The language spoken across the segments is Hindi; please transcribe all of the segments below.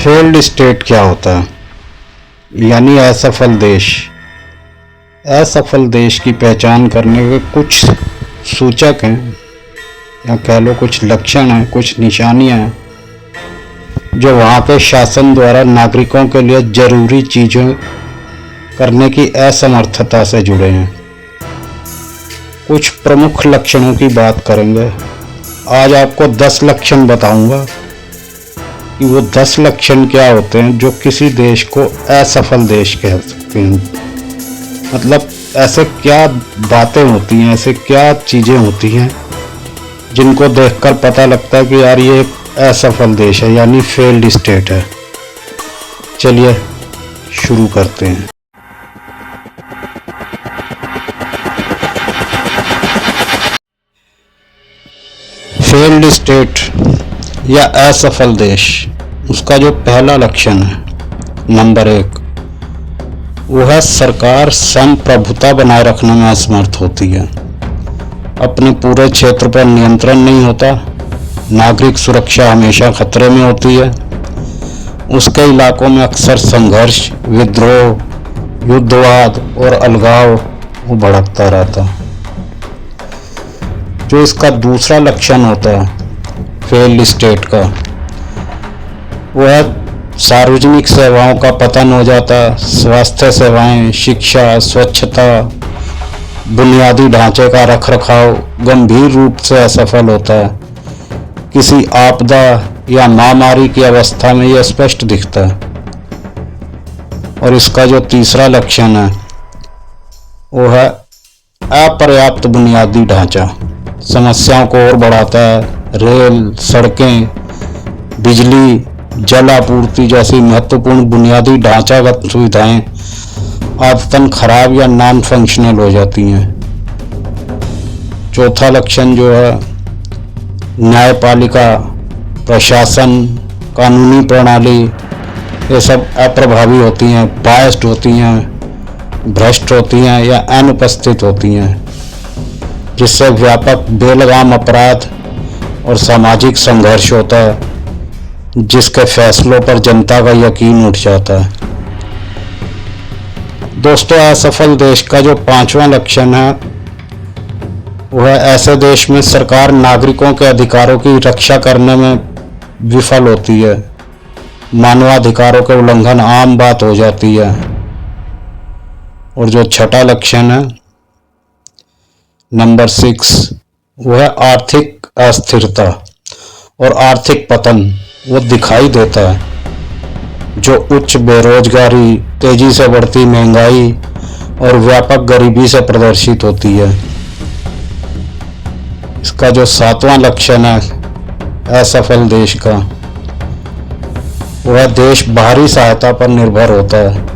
फेल्ड स्टेट क्या होता है? यानी असफल देश। असफल देश की पहचान करने के कुछ सूचक हैं, या कह लो कुछ लक्षण हैं, कुछ निशानियां हैं जो वहाँ के शासन द्वारा नागरिकों के लिए जरूरी चीज़ें करने की असमर्थता से जुड़े हैं। कुछ प्रमुख लक्षणों की बात करेंगे। आज आपको 10 लक्षण बताऊंगा कि वो 10 लक्षण क्या होते हैं जो किसी देश को असफल देश कह सकते हैं। मतलब ऐसे क्या बातें होती हैं, ऐसे क्या चीज़ें होती हैं जिनको देखकर पता लगता है कि यार ये एक असफल देश है, यानी फेल्ड स्टेट है। चलिए शुरू करते हैं। फेल्ड स्टेट या असफल देश, उसका जो पहला लक्षण है, नंबर 1, वो है सरकार संप्रभुता बनाए रखने में असमर्थ होती है। अपने पूरे क्षेत्र पर नियंत्रण नहीं होता, नागरिक सुरक्षा हमेशा खतरे में होती है। उसके इलाकों में अक्सर संघर्ष, विद्रोह, युद्धवाद और अलगाव वो भड़कता रहता। जो इसका दूसरा लक्षण होता है फेल्ड स्टेट का, वो है सार्वजनिक सेवाओं का पतन हो जाता। स्वास्थ्य सेवाएं, शिक्षा, स्वच्छता, बुनियादी ढांचे का रखरखाव गंभीर रूप से असफल होता है। किसी आपदा या महामारी की अवस्था में यह स्पष्ट दिखता है। और इसका जो तीसरा लक्षण है वो है अपर्याप्त बुनियादी ढांचा। समस्याओं को और बढ़ाता है। रेल, सड़कें, बिजली, जल आपूर्ति जैसी महत्वपूर्ण बुनियादी ढांचागत सुविधाएं आदतन खराब या नॉन फंक्शनल हो जाती हैं। चौथा लक्षण जो है न्यायपालिका, प्रशासन, कानूनी प्रणाली, ये सब अप्रभावी होती हैं, बायस्ड होती हैं, भ्रष्ट होती हैं या अनुपस्थित होती हैं, जिससे व्यापक बेलगाम अपराध और सामाजिक संघर्ष होता है, जिसके फैसलों पर जनता का यकीन उठ जाता है। दोस्तों, असफल देश का जो 5वां लक्षण है वह ऐसे देश में सरकार नागरिकों के अधिकारों की रक्षा करने में विफल होती है। मानवाधिकारों के उल्लंघन आम बात हो जाती है। और जो छठा लक्षण है नंबर 6, वह आर्थिक अस्थिरता और आर्थिक पतन वो दिखाई देता है, जो उच्च बेरोजगारी, तेजी से बढ़ती महंगाई और व्यापक गरीबी से प्रदर्शित होती है। इसका जो 7वां लक्षण है असफल देश का, वह देश बाहरी सहायता पर निर्भर होता है।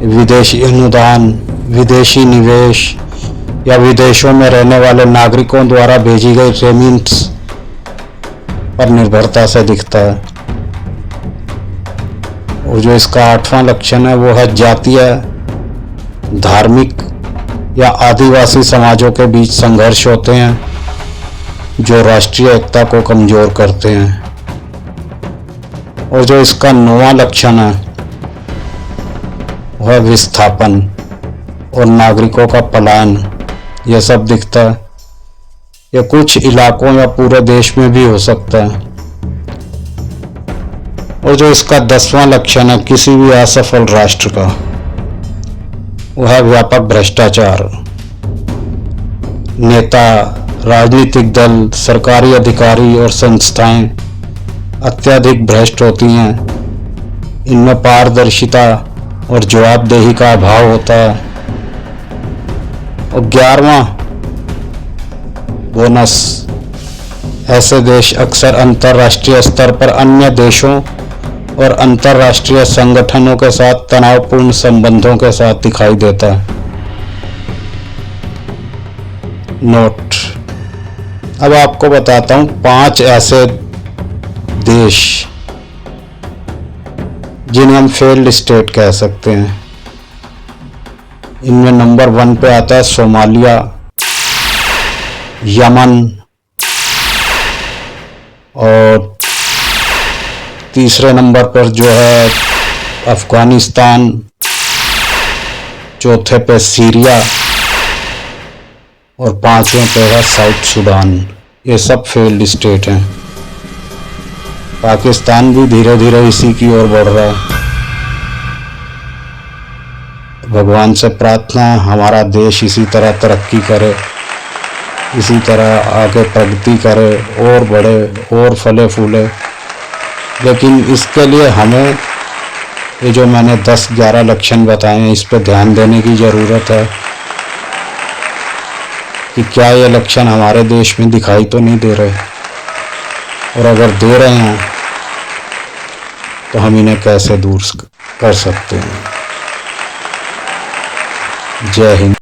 विदेशी अनुदान, विदेशी निवेश या विदेशों में रहने वाले नागरिकों द्वारा भेजी गई रेमिटेंस पर निर्भरता से दिखता है। और जो इसका 8वां लक्षण है वो है जातीय, धार्मिक या आदिवासी समाजों के बीच संघर्ष होते हैं, जो राष्ट्रीय एकता को कमजोर करते हैं। और जो इसका 9वां लक्षण है वह विस्थापन और नागरिकों का पलायन, यह सब दिखता है। यह कुछ इलाकों या पूरे देश में भी हो सकता है। और जो इसका 10वां लक्षण है किसी भी असफल राष्ट्र का, वह है व्यापक भ्रष्टाचार। नेता, राजनीतिक दल, सरकारी अधिकारी और संस्थाएं अत्यधिक भ्रष्ट होती हैं। इनमें पारदर्शिता और जवाबदेही का अभाव होता है। और 11वां बोनस, ऐसे देश अक्सर अंतर्राष्ट्रीय स्तर पर अन्य देशों और अंतर्राष्ट्रीय संगठनों के साथ तनावपूर्ण संबंधों के साथ दिखाई देता है। नोट, अब आपको बताता हूं 5 ऐसे देश जिन्हें हम फेल्ड स्टेट कह सकते हैं। इनमें नंबर 1 पे आता है सोमालिया, यमन और तीसरे नंबर पर जो है अफगानिस्तान, चौथे पे सीरिया और पांचवें पे है साउथ सूडान। ये सब फेल्ड स्टेट हैं। पाकिस्तान भी धीरे धीरे इसी की ओर बढ़ रहा है। भगवान से प्रार्थना है हमारा देश इसी तरह तरक्की करे, इसी तरह आगे प्रगति करे और बढ़े और फले फूले। लेकिन इसके लिए हमें ये जो मैंने 10-11 लक्षण बताए हैं इस पर ध्यान देने की ज़रूरत है कि क्या ये लक्षण हमारे देश में दिखाई तो नहीं दे रहे, और अगर दे रहे हैं तो हम इन्हें कैसे दूर कर सकते हैं। जय हिंद।